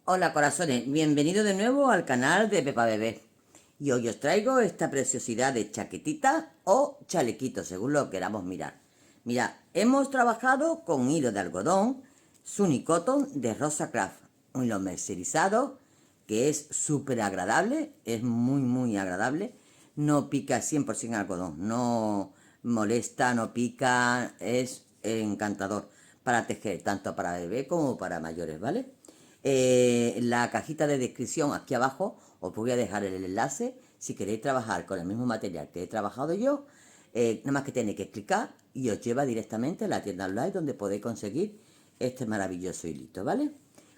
Hola corazones, bienvenidos de nuevo al canal de Pepa Bebé. Y hoy os traigo esta preciosidad de chaquetita o chalequito, según lo queramos mirar. Mirad, hemos trabajado con hilo de algodón Sunny Cotton de Rosa Craft. Un hilo mercerizado que es súper agradable, es muy agradable. No pica 100% algodón, no molesta, no pica, es encantador para tejer, tanto para bebé como para mayores, ¿vale? La cajita de descripción aquí abajo os voy a dejar el enlace si queréis trabajar con el mismo material que he trabajado yo. Nada más que tenéis que clicar y os lleva directamente a la tienda online donde podéis conseguir este maravilloso hilito, ¿vale?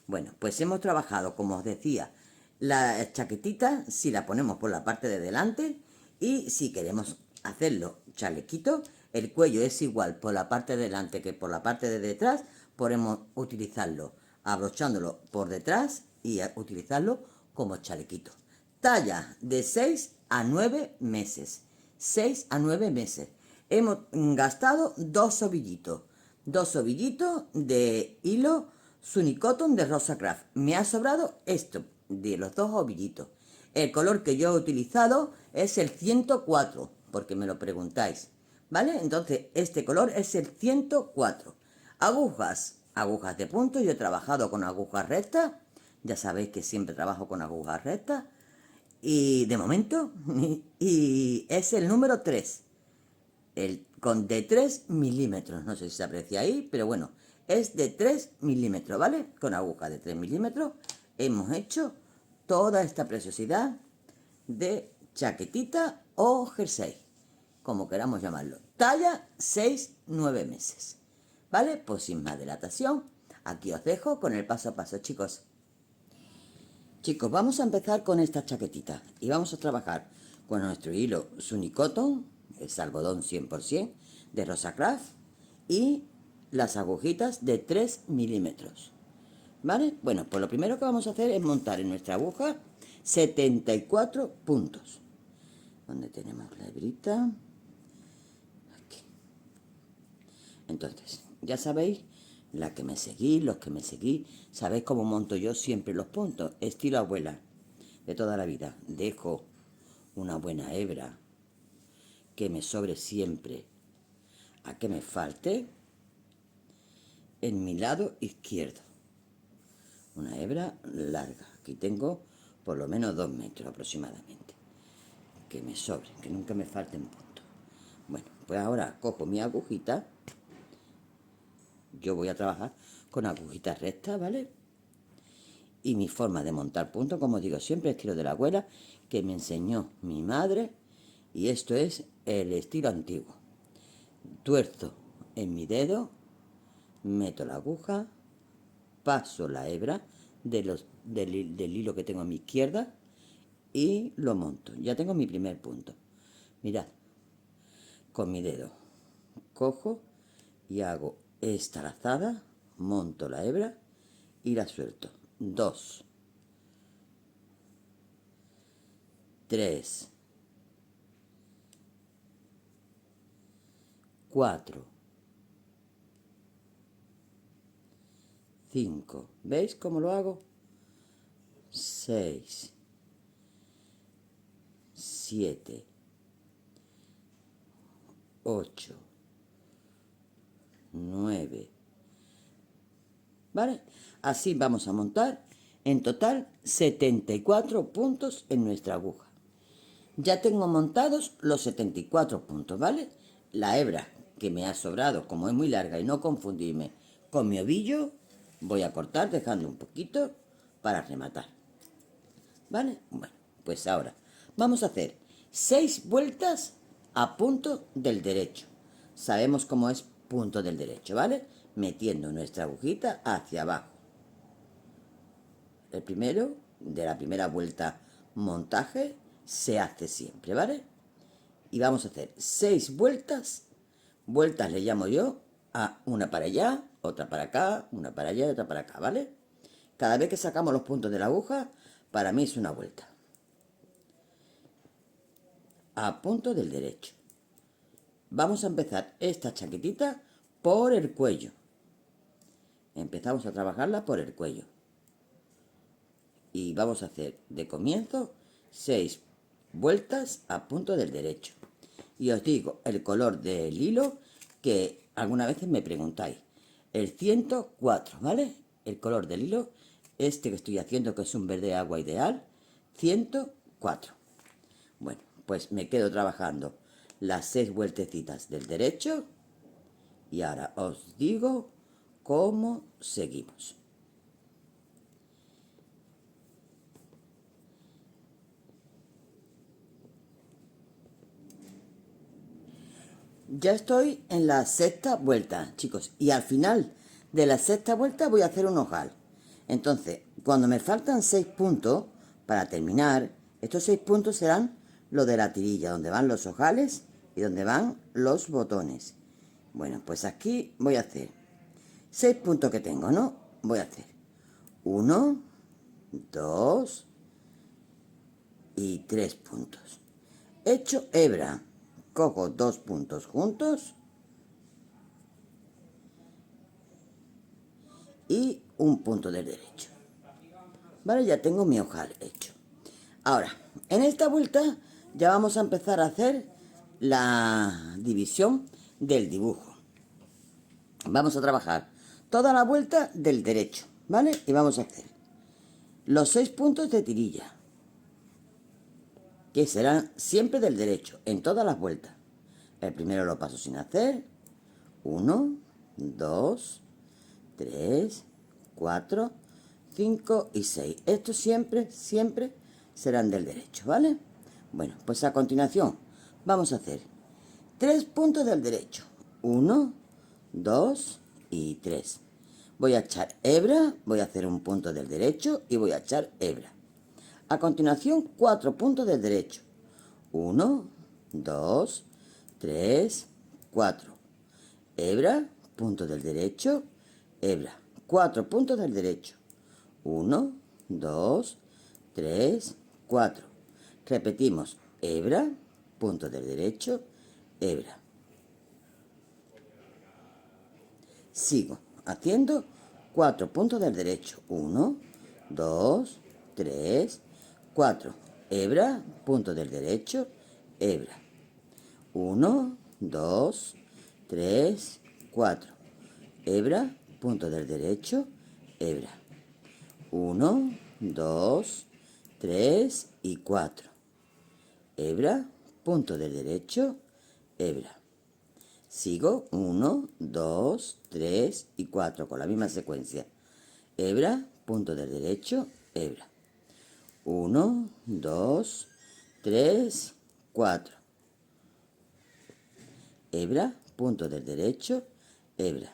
Bueno, pues hemos trabajado, como os decía, la chaquetita si la ponemos por la parte de delante, y si queremos hacerlo chalequito, el cuello es igual por la parte de delante que por la parte de detrás. Podemos utilizarlo abrochándolo por detrás y utilizarlo como chalequito. Talla de 6 a 9 meses. 6 a 9 meses. Hemos gastado dos ovillitos de hilo Sunny Cotton de Rosa Craft. Me ha sobrado esto de los dos ovillitos. El color que yo he utilizado es el 104, porque me lo preguntáis, ¿vale? Entonces este color es el 104. Agujas de punto. Yo he trabajado con agujas rectas, ya sabéis que siempre trabajo con agujas rectas, y de momento, y es el número 3, de 3 milímetros, no sé si se aprecia ahí, pero bueno, es de 3 milímetros, ¿vale? Con aguja de 3 milímetros hemos hecho toda esta preciosidad de chaquetita o jersey, como queramos llamarlo. Talla 6-9 meses, ¿vale? Pues sin más dilatación, aquí os dejo con el paso a paso, chicos. Chicos, vamos a empezar con esta chaquetita y vamos a trabajar con nuestro hilo Sunny Cotton, es algodón 100% de Rosa Craft, y las agujitas de 3 milímetros, ¿vale? Bueno, pues lo primero que vamos a hacer es montar en nuestra aguja 74 puntos. ¿Dónde tenemos la hebrita? Aquí. Entonces, ya sabéis, la que me seguís, los que me seguís, sabéis cómo monto yo siempre los puntos, estilo abuela, de toda la vida. Dejo una buena hebra que me sobre siempre a que me falte en mi lado izquierdo. Una hebra larga. Aquí tengo por lo menos 2 metros aproximadamente. Que me sobre, que nunca me falten puntos. Bueno, pues ahora cojo mi agujita. Yo voy a trabajar con agujitas rectas, ¿vale? Y mi forma de montar puntos, como digo siempre, estilo de la abuela, que me enseñó mi madre. Y esto es el estilo antiguo. Tuerzo en mi dedo, meto la aguja, paso la hebra del hilo que tengo a mi izquierda y lo monto. Ya tengo mi primer punto. Mirad, con mi dedo cojo y hago esta lazada, monto la hebra y la suelto. 2, 3, 4, 5. ¿Veis cómo lo hago? 6, 7, 8, 9. ¿Vale? Así vamos a montar en total 74 puntos en nuestra aguja. Ya tengo montados los 74 puntos, ¿vale? La hebra que me ha sobrado, como es muy larga y no confundirme con mi ovillo, voy a cortar dejando un poquito para rematar. ¿Vale? Bueno, pues ahora vamos a hacer 6 vueltas a punto del derecho. Sabemos cómo es punto del derecho, ¿vale? Metiendo nuestra agujita hacia abajo. El primero, de la primera vuelta montaje, se hace siempre, ¿vale? Y vamos a hacer 6 vueltas. Vueltas le llamo yo a una para allá, otra para acá, una para allá y otra para acá, ¿vale? Cada vez que sacamos los puntos de la aguja, para mí es una vuelta. A punto del derecho. Vamos a empezar esta chaquetita por el cuello. Empezamos a trabajarla por el cuello. y vamos a hacer de comienzo 6 vueltas a punto del derecho. Y os digo el color del hilo que algunas veces me preguntáis. El 104, ¿vale? El color del hilo, este que estoy haciendo, que es un verde agua ideal, 104. Bueno, pues me quedo trabajando las 6 vueltecitas del derecho y ahora os digo cómo seguimos. Ya estoy en la sexta vuelta, chicos, y al final de la sexta vuelta voy a hacer un ojal. Entonces, cuando me faltan 6 puntos para terminar, estos 6 puntos serán lo de la tirilla, donde van los ojales y donde van los botones. Bueno, pues aquí voy a hacer 6 puntos que tengo, ¿no? Voy a hacer 1, 2 y 3 puntos. He hecho hebra. Cojo 2 puntos juntos y un punto del derecho. Vale, ya tengo mi ojal hecho. Ahora, en esta vuelta ya vamos a empezar a hacer la división del dibujo. Vamos a trabajar toda la vuelta del derecho, ¿vale? Y vamos a hacer los 6 puntos de tirilla, que serán siempre del derecho, en todas las vueltas. El primero lo paso sin hacer. 1, 2, 3, 4, 5 y 6. Estos siempre serán del derecho, ¿vale? Bueno, pues a continuación vamos a hacer 3 puntos del derecho. 1, 2 y 3. Voy a echar hebra, voy a hacer un punto del derecho y voy a echar hebra. A continuación, 4 puntos del derecho. 1, 2, 3, 4. Hebra, punto del derecho, hebra. 4 puntos del derecho. 1, 2, 3, 4. Repetimos, hebra, punto del derecho, hebra. Sigo haciendo 4 puntos del derecho. 1, 2, 3, 4. Hebra, punto del derecho, hebra. 1, 2, 3, 4. Hebra, punto del derecho, hebra. 1, 2, 3 y 4. Hebra, punto del derecho, hebra. Sigo 1, 2, 3 y 4 con la misma secuencia. Hebra, punto del derecho, hebra. 1, 2, 3, 4. Hebra, punto del derecho, hebra.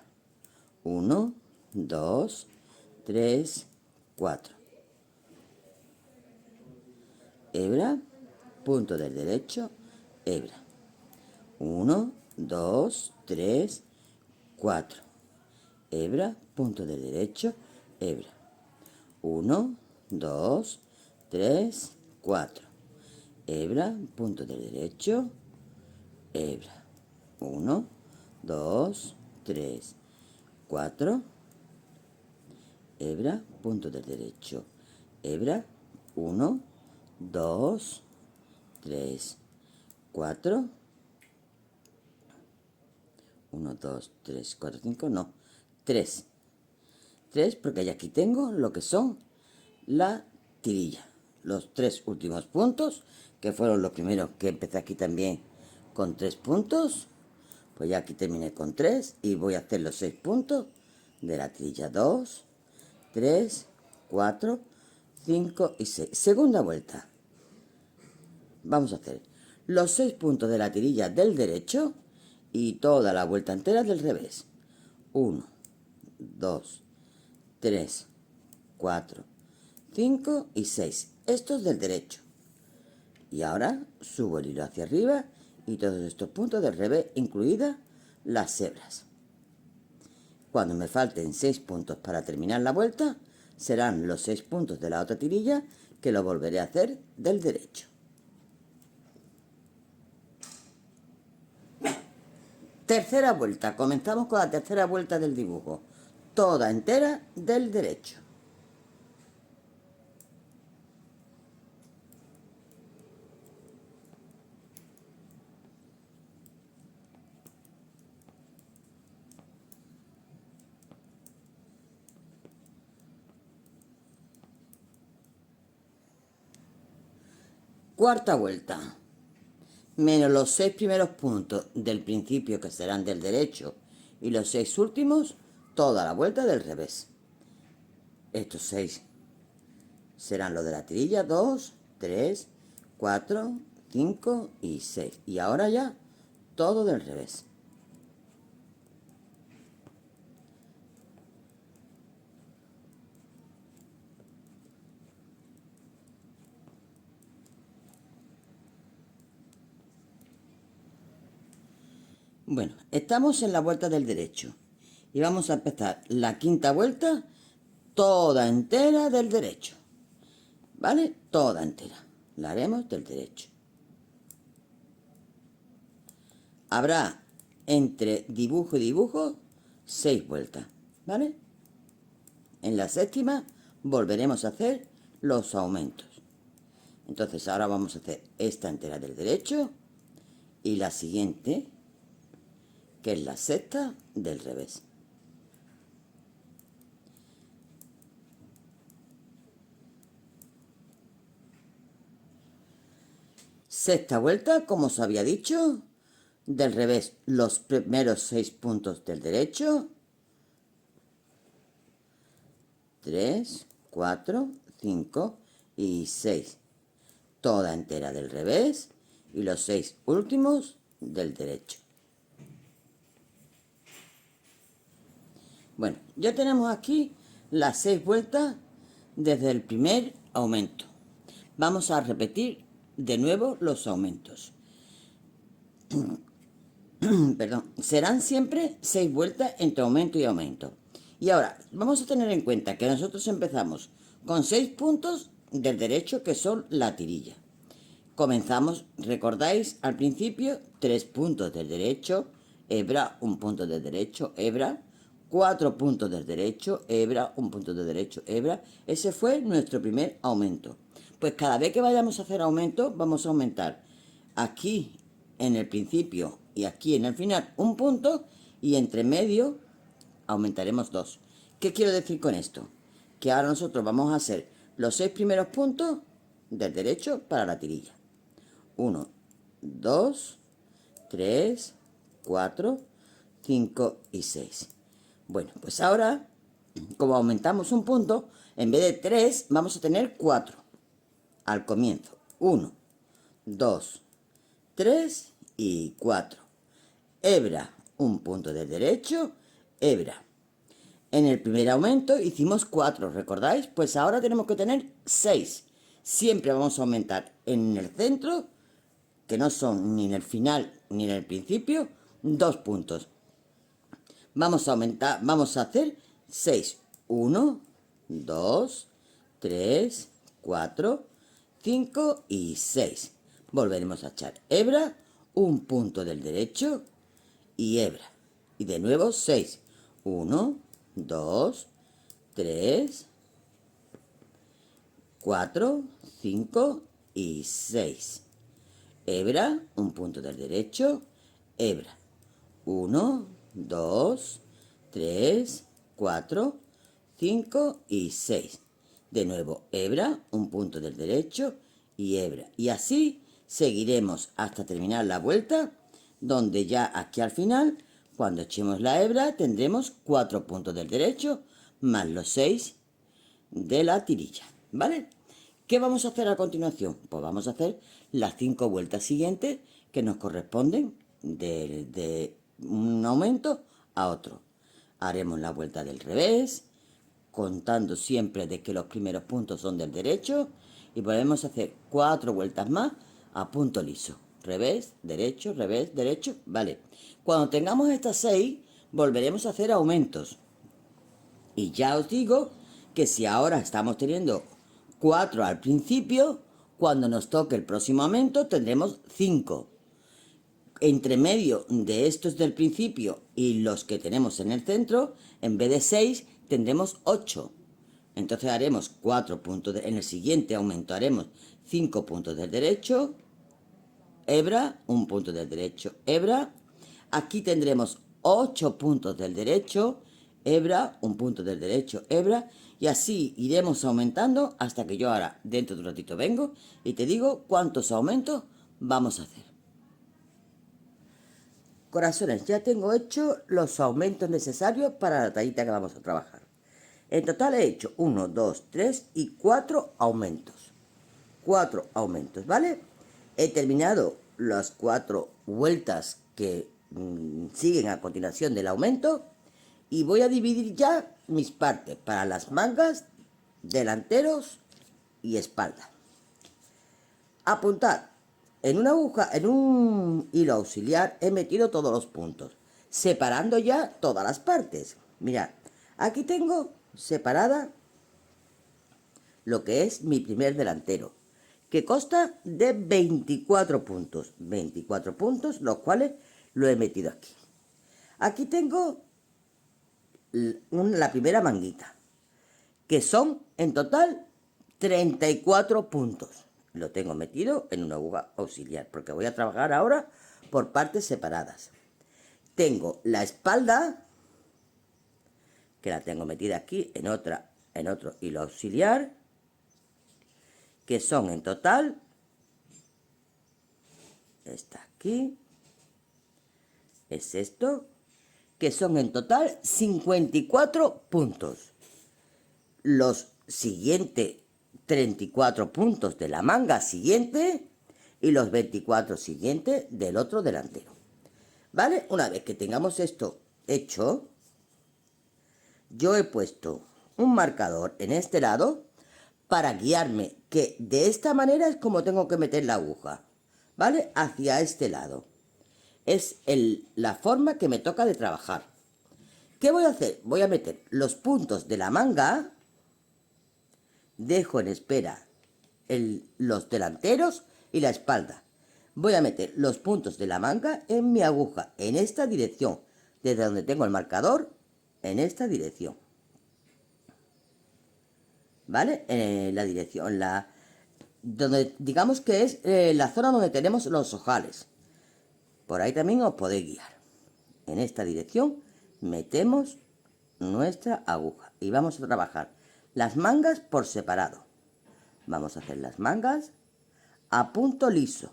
1, 2, 3, 4. Hebra, punto del derecho, hebra. 1, 2, 3, 4. Hebra, punto del derecho, hebra. 1, 2, 3, 4. Hebra, punto del derecho, hebra. 1, 2, 3, 4. Hebra, punto del derecho, hebra. 1, 2, 3, 4. 1, 2, 3, 4, 5, no, 3. 3 porque ya aquí tengo lo que son la tirilla. Los 3 últimos puntos, que fueron los primeros que empecé aquí también con 3 puntos. Pues ya aquí terminé con 3 y voy a hacer los 6 puntos de la tirilla. 2, 3, 4, 5 y 6. Segunda vuelta. Vamos a hacer los 6 puntos de la tirilla del derecho y toda la vuelta entera del revés. 1, 2, 3, 4, 5 y 6. Estos del derecho. Y ahora subo el hilo hacia arriba y todos estos puntos del revés, incluidas las hebras. Cuando me falten 6 puntos para terminar la vuelta, serán los 6 puntos de la otra tirilla que lo volveré a hacer del derecho. Tercera vuelta. Comenzamos con la tercera vuelta del dibujo. Toda entera del derecho. cuarta vuelta, menos los 6 primeros puntos del principio que serán del derecho y los 6 últimos, toda la vuelta del revés. Estos 6 serán los de la tirilla, 2, 3, 4, 5 y 6. Y ahora ya todo del revés. Bueno, estamos en la vuelta del derecho y vamos a empezar la quinta vuelta toda entera del derecho, ¿vale? Toda entera, la haremos del derecho. Habrá entre dibujo y dibujo 6 vueltas, ¿vale? En la séptima volveremos a hacer los aumentos. Entonces ahora vamos a hacer esta entera del derecho y la siguiente, que es la sexta del revés. Sexta vuelta, como os había dicho, del revés, los primeros 6 puntos del derecho. 3, 4, 5 y 6. Toda entera del revés y los 6 últimos del derecho. Bueno, ya tenemos aquí las 6 vueltas desde el primer aumento. Vamos a repetir de nuevo los aumentos. Perdón, serán siempre 6 vueltas entre aumento y aumento. Y ahora, vamos a tener en cuenta que nosotros empezamos con 6 puntos del derecho, que son la tirilla. Comenzamos, recordáis, al principio 3 puntos del derecho, hebra, 1 punto del derecho, hebra, 4 puntos del derecho, hebra, 1 punto del derecho, hebra. Ese fue nuestro primer aumento. Pues cada vez que vayamos a hacer aumento, vamos a aumentar aquí en el principio y aquí en el final 1 punto, y entre medio aumentaremos 2. ¿Qué quiero decir con esto? Que ahora nosotros vamos a hacer los 6 primeros puntos del derecho para la tirilla. 1, 2, 3, 4, 5 y 6. Bueno, pues ahora, como aumentamos 1 punto, en vez de 3 vamos a tener 4 al comienzo. 1, 2, 3 y 4. Hebra, 1 punto del derecho, hebra. En el primer aumento hicimos 4, ¿recordáis? Pues ahora tenemos que tener 6. Siempre vamos a aumentar en el centro, que no son ni en el final ni en el principio, 2 puntos. Vamos a aumentar, vamos a hacer 6. 1, 2, 3, 4, 5 y 6. Volveremos a echar hebra, 1 punto del derecho y hebra. Y de nuevo 6. 1, 2, 3, 4, 5 y 6. Hebra, 1 punto del derecho, hebra. 1, 2, 3, 4, 5 y 6. De nuevo, hebra, 1 punto del derecho y hebra. Y así seguiremos hasta terminar la vuelta, donde ya aquí al final, cuando echemos la hebra, tendremos 4 puntos del derecho más los 6 de la tirilla, ¿vale? ¿Qué vamos a hacer a continuación? Pues vamos a hacer las 5 vueltas siguientes que nos corresponden de un aumento a otro. Haremos la vuelta del revés, contando siempre de que los primeros puntos son del derecho, y podemos hacer 4 vueltas más a punto liso. Revés, derecho, vale. Cuando tengamos estas 6, volveremos a hacer aumentos. Y ya os digo que si ahora estamos teniendo 4 al principio, cuando nos toque el próximo aumento tendremos 5. Entre medio de estos del principio y los que tenemos en el centro, en vez de 6, tendremos 8. Entonces haremos 4 puntos, en el siguiente aumento haremos 5 puntos del derecho, hebra, 1 punto del derecho, hebra. Aquí tendremos 8 puntos del derecho, hebra, un punto del derecho, hebra, y así iremos aumentando hasta que yo ahora, dentro de un ratito, vengo y te digo cuántos aumentos vamos a hacer. Corazones, ya tengo hecho los aumentos necesarios para la tallita que vamos a trabajar. En total he hecho 1, 2, 3 y 4 aumentos. 4 aumentos, ¿vale? He terminado las 4 vueltas que siguen a continuación del aumento y voy a dividir ya mis partes para las mangas, delanteros y espalda. Apuntad, en una aguja, en un hilo auxiliar he metido todos los puntos, separando ya todas las partes. Mirad, aquí tengo separada lo que es mi primer delantero, que consta de 24 puntos. 24 puntos, los cuales lo he metido aquí. Aquí tengo la primera manguita, que son en total 34 puntos. Lo tengo metido en una aguja auxiliar, porque voy a trabajar ahora por partes separadas. Tengo la espalda, que la tengo metida aquí en otro hilo auxiliar, que son en total, está aquí, es esto, que son en total 54 puntos. Los siguientes 34 puntos de la manga siguiente y los 24 siguientes del otro delantero. ¿Vale? Una vez que tengamos esto hecho, yo he puesto un marcador en este lado para guiarme, que de esta manera es como tengo que meter la aguja, ¿vale? Hacia este lado. Es la forma que me toca de trabajar. ¿Qué voy a hacer? Voy a meter los puntos de la manga, dejo en espera los delanteros y la espalda. Voy a meter los puntos de la manga en mi aguja, en esta dirección, desde donde tengo el marcador, en esta dirección. ¿Vale? La dirección, donde digamos que es la zona donde tenemos los ojales. Por ahí también os podéis guiar. En esta dirección metemos nuestra aguja y vamos a trabajar las mangas por separado. Vamos a hacer las mangas a punto liso.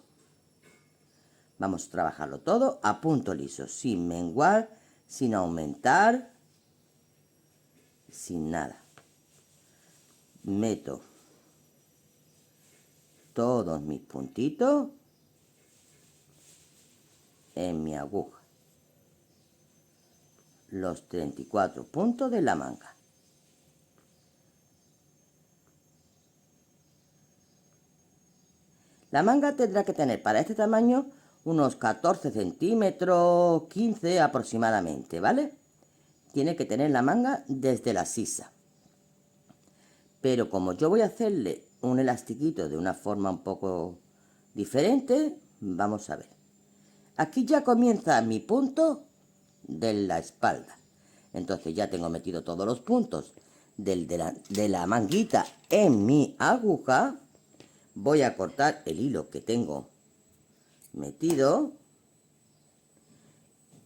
Vamos a trabajarlo todo a punto liso, sin menguar, sin aumentar, sin nada. Meto todos mis puntitos en mi aguja. Los 34 puntos de la manga. La manga tendrá que tener para este tamaño unos 14 centímetros, 15 aproximadamente, ¿vale? Tiene que tener la manga desde la sisa. Pero como yo voy a hacerle un elastiquito de una forma un poco diferente, vamos a ver. Aquí ya comienza mi punto de la espalda. Entonces ya tengo metido todos los puntos de la manguita en mi aguja. Voy a cortar el hilo que tengo metido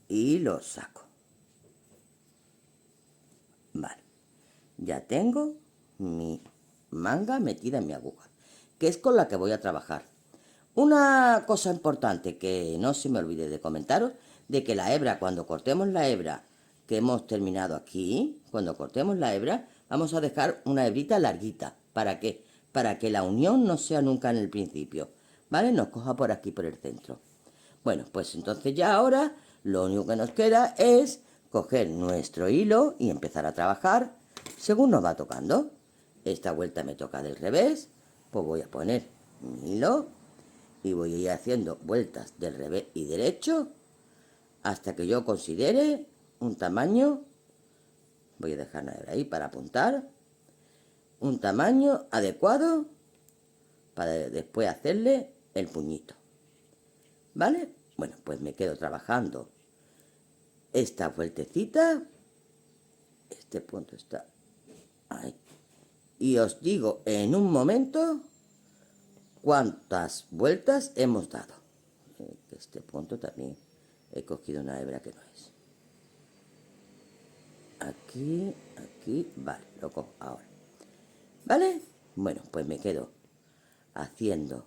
y lo saco. Vale, ya tengo mi manga metida en mi aguja, que es con la que voy a trabajar. Una cosa importante que no se me olvide de comentaros, de que la hebra, cuando cortemos la hebra que hemos terminado aquí, cuando cortemos la hebra, vamos a dejar una hebrita larguita. ¿Para qué? Para que la unión no sea nunca en el principio, ¿vale? Nos coja por aquí, por el centro. Bueno, pues entonces ya ahora lo único que nos queda es coger nuestro hilo y empezar a trabajar según nos va tocando. Esta vuelta me toca del revés, pues voy a poner mi hilo y voy a ir haciendo vueltas del revés y derecho hasta que yo considere un tamaño. Voy a dejar ahí para apuntar un tamaño adecuado para después hacerle el puñito, ¿vale? Bueno, pues me quedo trabajando esta vueltecita. Este punto está ahí y os digo en un momento cuántas vueltas hemos dado. Este punto también he cogido una hebra que no es. aquí, aquí, vale, lo cojo ahora. ¿Vale? Bueno, pues me quedo haciendo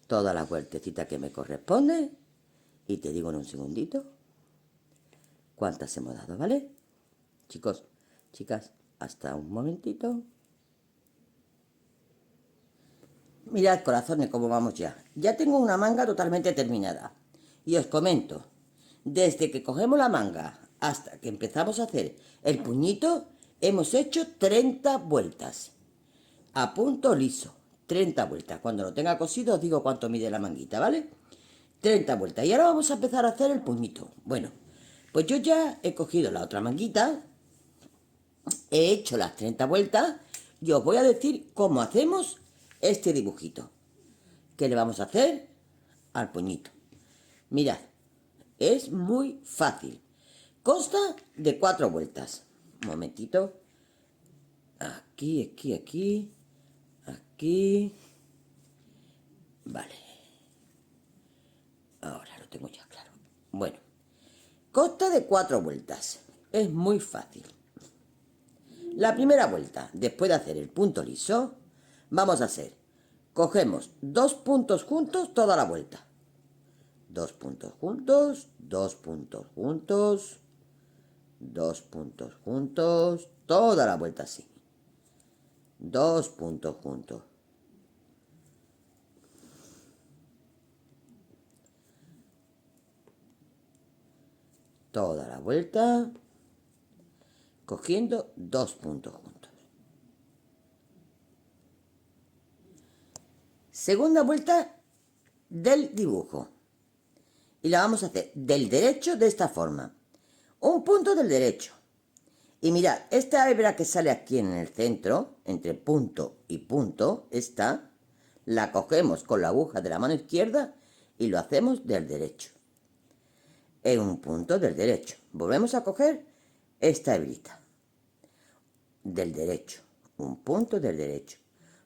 toda la vueltecita que me corresponde y te digo en un segundito cuántas hemos dado, ¿vale? Chicos, chicas, hasta un momentito. Mirad, corazones, cómo vamos ya. Ya tengo una manga totalmente terminada. Y os comento, desde que cogemos la manga hasta que empezamos a hacer el puñito, hemos hecho 30 vueltas. A punto liso. 30 vueltas. Cuando lo tenga cosido os digo cuánto mide la manguita, ¿vale? 30 vueltas. Y ahora vamos a empezar a hacer el puñito. Bueno, pues yo ya he cogido la otra manguita, he hecho las 30 vueltas y os voy a decir cómo hacemos este dibujito. ¿Qué le vamos a hacer al puñito? Mirad, es muy fácil. Consta de 4 vueltas. Un momentito. Aquí, aquí, aquí. Aquí. Vale. Ahora lo tengo ya claro. Bueno, consta de 4 vueltas. Es muy fácil. La primera vuelta, después de hacer el punto liso, vamos a hacer, cogemos 2 puntos juntos toda la vuelta. 2 puntos juntos, 2 puntos juntos, 2 puntos juntos, toda la vuelta así. 2 puntos juntos. Toda la vuelta, cogiendo 2 puntos juntos. Segunda vuelta del dibujo. Y la vamos a hacer del derecho de esta forma. Un punto del derecho. Y mirad, esta hebra que sale aquí en el centro, entre punto y punto, esta, la cogemos con la aguja de la mano izquierda y lo hacemos del derecho. En un punto del derecho. Volvemos a coger esta hebrita del derecho. Un punto del derecho.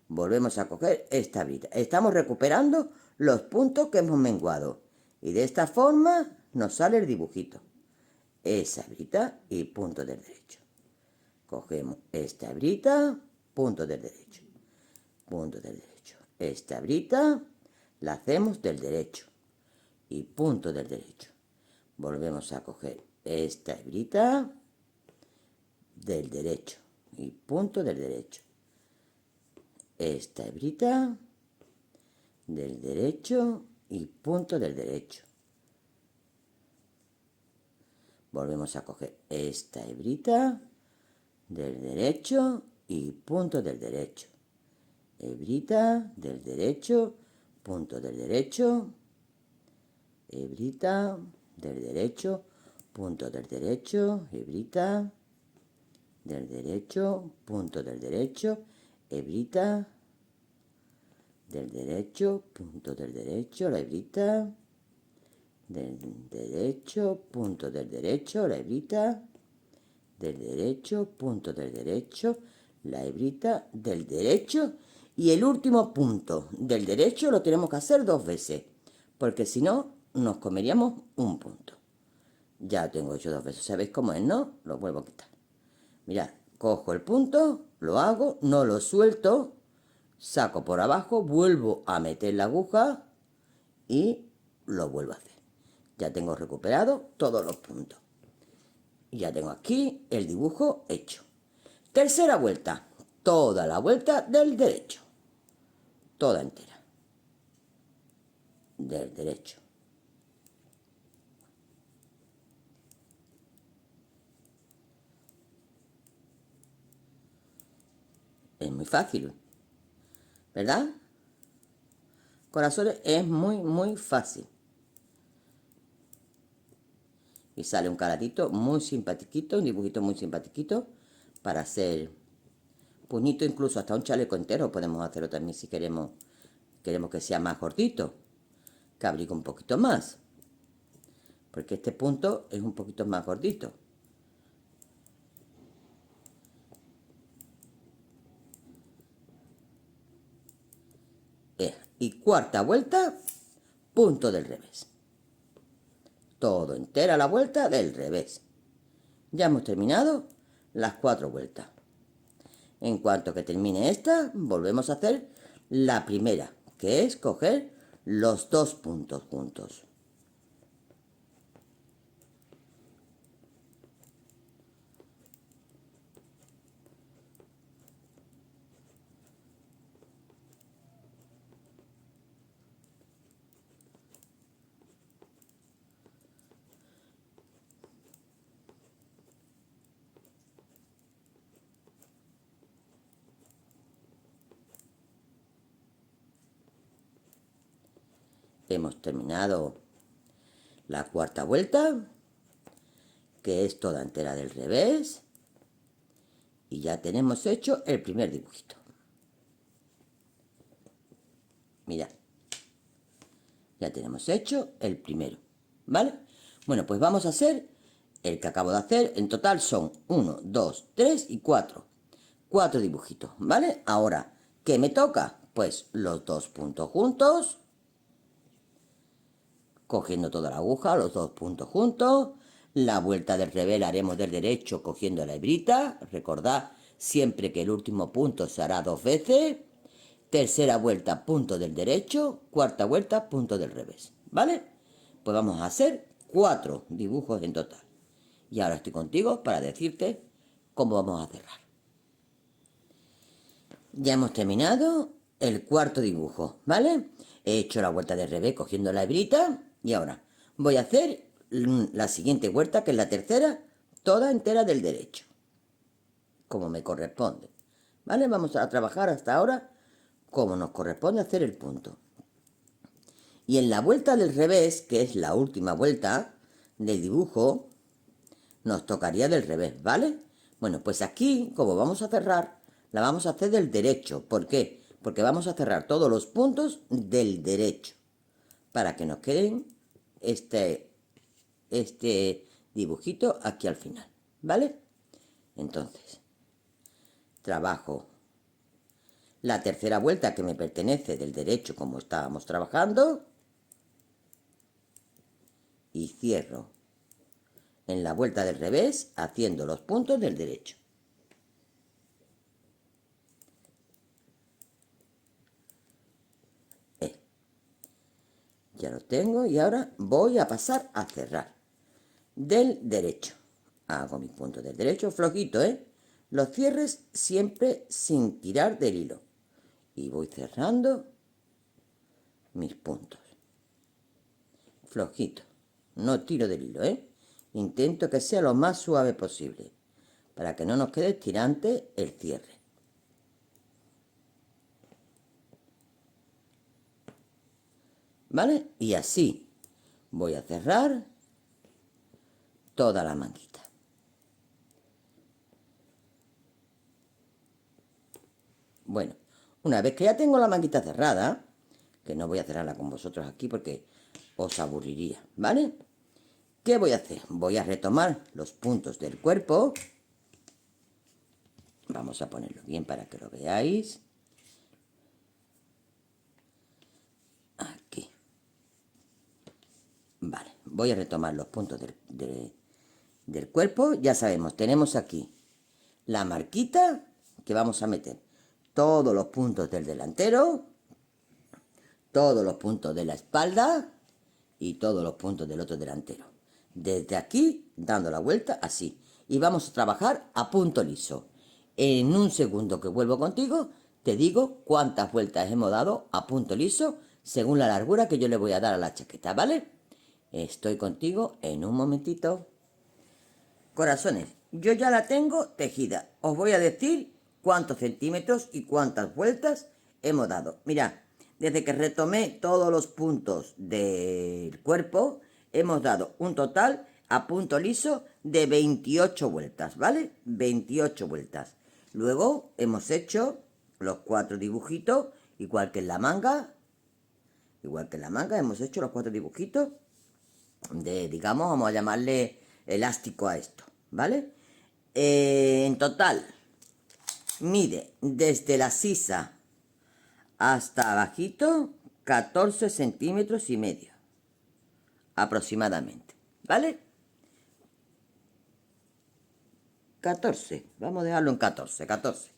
Volvemos a coger esta hebrita. Estamos recuperando los puntos que hemos menguado. Y de esta forma nos sale el dibujito. Esa hebrita y punto del derecho. Cogemos esta hebrita, punto del derecho. Punto del derecho. Esta hebrita la hacemos del derecho. Y punto del derecho. Volvemos a coger esta hebrita del derecho. Y punto del derecho. Esta hebrita del derecho y punto del derecho. Volvemos a coger esta hebrita del derecho y punto del derecho. Hebrita del derecho, punto del derecho. Hebrita del derecho, punto del derecho. Hebrita del derecho, punto del derecho. Hebrita del derecho, punto del derecho. La hebrita del derecho, punto del derecho, la hebrita del derecho, punto del derecho, la hebrita del derecho y el último punto del derecho lo tenemos que hacer 2 veces, porque si no nos comeríamos un punto. Ya lo tengo hecho 2 veces, ¿sabéis cómo es, no? Lo vuelvo a quitar. Mirad, cojo el punto, lo hago, no lo suelto, saco por abajo, vuelvo a meter la aguja y lo vuelvo a hacer. Ya tengo recuperado todos los puntos. Y ya tengo aquí el dibujo hecho. Tercera vuelta. Toda la vuelta del derecho. Toda entera. Del derecho. Es muy fácil. ¿Verdad? Corazones, es muy fácil. Y sale un caradito muy simpatiquito, un dibujito muy simpatiquito para hacer puñito, incluso hasta un chaleco entero podemos hacerlo también si queremos que sea más gordito, que abrigue un poquito más, porque este punto es un poquito más gordito. Y cuarta vuelta, punto del revés. Todo entera la vuelta del revés. Ya hemos terminado las 4 vueltas. En cuanto que termine esta, volvemos a hacer la primera, que es coger los 2 puntos juntos. Hemos terminado la cuarta vuelta, que es toda entera del revés, y ya tenemos hecho el primer dibujito. Mirad, ya tenemos hecho el primero, ¿vale? Bueno, pues vamos a hacer el que acabo de hacer. En total son 1, 2, 3 y 4. 4 dibujitos, ¿vale? Ahora, ¿qué me toca? Pues los 2 puntos juntos, cogiendo toda la aguja, los 2 puntos juntos. La vuelta del revés la haremos del derecho cogiendo la hebrita. Recordad siempre que el último punto se hará 2 veces. Tercera vuelta, punto del derecho. Cuarta vuelta, punto del revés, ¿vale? Pues vamos a hacer 4 dibujos en total. Y ahora estoy contigo para decirte cómo vamos a cerrar. Ya hemos terminado el cuarto dibujo, ¿vale? He hecho la vuelta del revés cogiendo la hebrita y ahora voy a hacer la siguiente vuelta, que es la tercera, toda entera del derecho, como me corresponde, ¿vale? Vamos a trabajar hasta ahora como nos corresponde hacer el punto. Y en la vuelta del revés, que es la última vuelta del dibujo, nos tocaría del revés, ¿vale? Bueno, pues aquí, como vamos a cerrar, la vamos a hacer del derecho. ¿Por qué? Porque vamos a cerrar todos los puntos del derecho, para que nos queden este dibujito aquí al final, ¿vale? Entonces, trabajo la tercera vuelta que me pertenece del derecho como estábamos trabajando y cierro en la vuelta del revés haciendo los puntos del derecho. Ya lo tengo y ahora voy a pasar a cerrar del derecho. Hago mis puntos del derecho flojito, ¿eh? Los cierres siempre sin tirar del hilo. Y voy cerrando mis puntos. Flojito. No tiro del hilo, ¿eh? Intento que sea lo más suave posible, para que no nos quede tirante el cierre. ¿Vale? Y así voy a cerrar toda la manguita. Bueno, una vez que ya tengo la manguita cerrada, que no voy a cerrarla con vosotros aquí porque os aburriría, ¿vale? ¿Qué voy a hacer? Voy a retomar los puntos del cuerpo. Vamos a ponerlo bien para que lo veáis. Aquí. Vale, voy a retomar los puntos del cuerpo. Ya sabemos, tenemos aquí la marquita que vamos a meter todos los puntos del delantero, todos los puntos de la espalda y todos los puntos del otro delantero. Desde aquí, dando la vuelta así. Y vamos a trabajar a punto liso. En un segundo que vuelvo contigo, te digo cuántas vueltas hemos dado a punto liso según la largura que yo le voy a dar a la chaqueta, ¿vale? Estoy contigo en un momentito. Corazones, yo ya la tengo tejida. Os voy a decir cuántos centímetros y cuántas vueltas hemos dado. Mirad, desde que retomé todos los puntos del cuerpo, hemos dado un total a punto liso de 28 vueltas, ¿vale? 28 vueltas. Luego hemos hecho los 4 dibujitos, igual que en la manga. Igual que en la manga hemos hecho los 4 dibujitos digamos, vamos a llamarle elástico a esto, ¿vale? En total, mide desde la sisa hasta abajito 14 centímetros y medio, aproximadamente, ¿vale? 14. Vamos a dejarlo en 14, 14.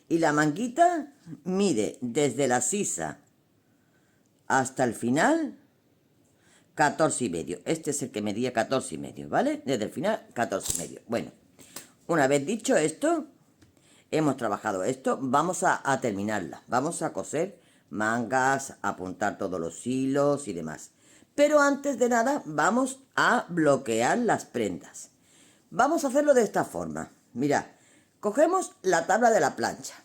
Y la manguita mide desde la sisa hasta el final 14 y medio. Este es el que medía 14 y medio, ¿vale? Desde el final 14 y medio. Bueno, una vez dicho esto, hemos trabajado esto, vamos a terminarla. Vamos a coser mangas, apuntar todos los hilos y demás. Pero antes de nada, vamos a bloquear las prendas. Vamos a hacerlo de esta forma. Mirad, cogemos la tabla de la plancha.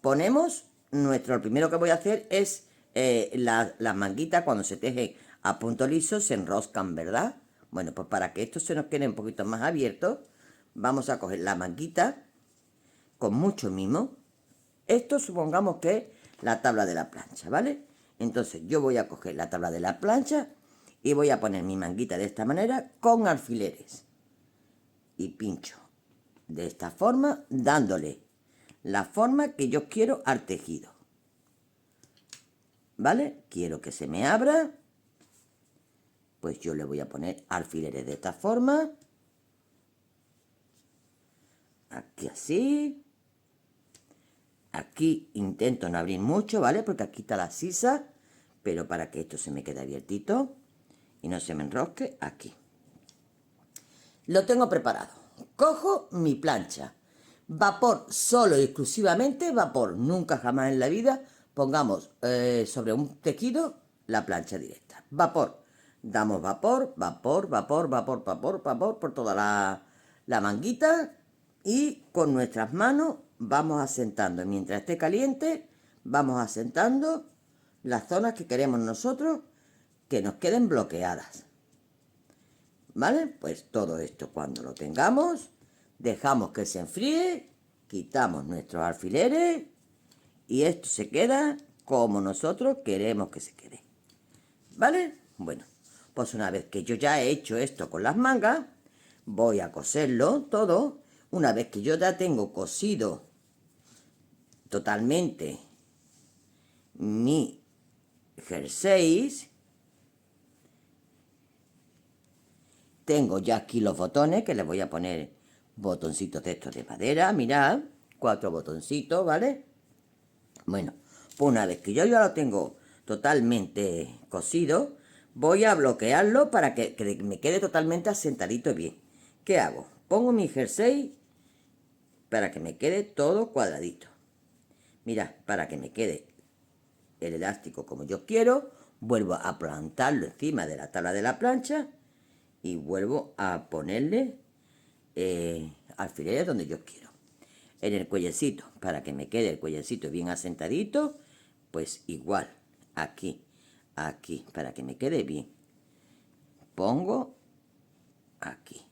Ponemos lo primero que voy a hacer es las manguitas cuando se tejen a punto liso se enroscan, ¿verdad? Bueno, pues para que esto se nos quede un poquito más abierto, vamos a coger la manguita con mucho mimo. Esto supongamos que es la tabla de la plancha, ¿vale? Entonces yo voy a coger la tabla de la plancha y voy a poner mi manguita de esta manera con alfileres. Y pincho de esta forma, dándole la forma que yo quiero al tejido. ¿Vale? Quiero que se me abra. Pues yo le voy a poner alfileres de esta forma. Aquí así. Aquí intento no abrir mucho, ¿vale? Porque aquí está la sisa. Pero para que esto se me quede abiertito y no se me enrosque, aquí. Lo tengo preparado. Cojo mi plancha. Vapor, solo y exclusivamente vapor. Nunca jamás en la vida pongamos sobre un tejido la plancha directa. Vapor. Damos vapor, vapor, vapor, vapor, vapor, vapor por toda la manguita. Y con nuestras manos vamos asentando. Mientras esté caliente, vamos asentando las zonas que queremos nosotros que nos queden bloqueadas. ¿Vale? Pues todo esto cuando lo tengamos, dejamos que se enfríe, quitamos nuestros alfileres y esto se queda como nosotros queremos que se quede. ¿Vale? Bueno, pues una vez que yo ya he hecho esto con las mangas, voy a coserlo todo. Una vez que yo ya tengo cosido totalmente mi jersey, tengo ya aquí los botones que les voy a poner botoncitos de estos de madera. Mirad, 4 botoncitos, ¿vale? Bueno, pues una vez que yo ya lo tengo totalmente cosido, voy a bloquearlo para que me quede totalmente asentadito bien. ¿Qué hago? Pongo mi jersey para que me quede todo cuadradito. Mirad, para que me quede el elástico como yo quiero, vuelvo a plantarlo encima de la tabla de la plancha y vuelvo a ponerle alfileres donde yo quiero. En el cuellecito, para que me quede el cuellecito bien asentadito, pues igual, aquí, aquí, para que me quede bien. Pongo aquí.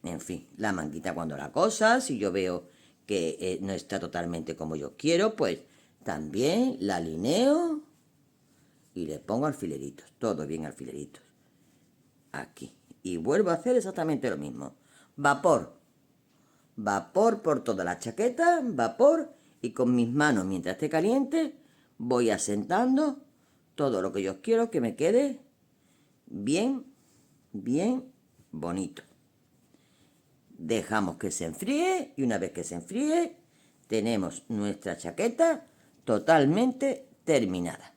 En fin, la manguita cuando la cosa, si yo veo que no está totalmente como yo quiero, pues también la alineo y le pongo alfileritos, todo bien alfileritos. Aquí. Y vuelvo a hacer exactamente lo mismo. Vapor. Vapor por toda la chaqueta, vapor, y con mis manos, mientras esté caliente, voy asentando todo lo que yo quiero que me quede bien, bien bonito. Dejamos que se enfríe y una vez que se enfríe, tenemos nuestra chaqueta totalmente terminada.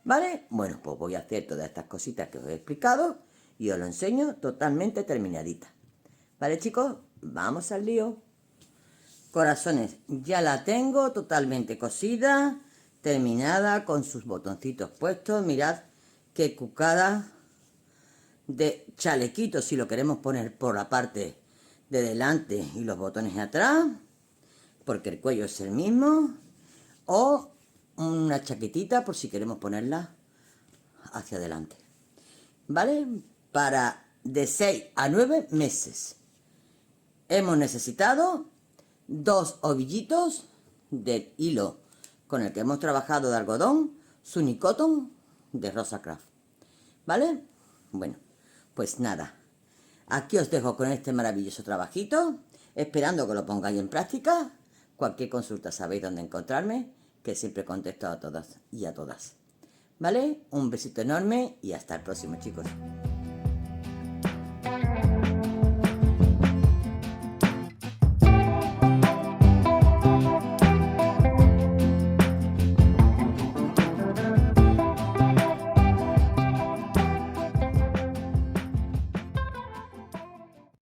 ¿Vale? Bueno, pues voy a hacer todas estas cositas que os he explicado y os lo enseño totalmente terminadita. ¿Vale, chicos? Vamos al lío. Corazones, ya la tengo totalmente cosida, terminada, con sus botoncitos puestos. Mirad qué cucada de chalequito, si lo queremos poner por la parte de delante y los botones atrás, porque el cuello es el mismo. O una chaquetita por si queremos ponerla hacia adelante. ¿Vale? Para de 6 a 9 meses. Hemos necesitado 2 ovillitos de hilo con el que hemos trabajado de algodón, Sunny Cotton de Rosa Craft. ¿Vale? Bueno, pues nada. Aquí os dejo con este maravilloso trabajito, esperando que lo pongáis en práctica. Cualquier consulta sabéis dónde encontrarme, que siempre contesto a todas y a todas. ¿Vale? Un besito enorme y hasta el próximo, chicos.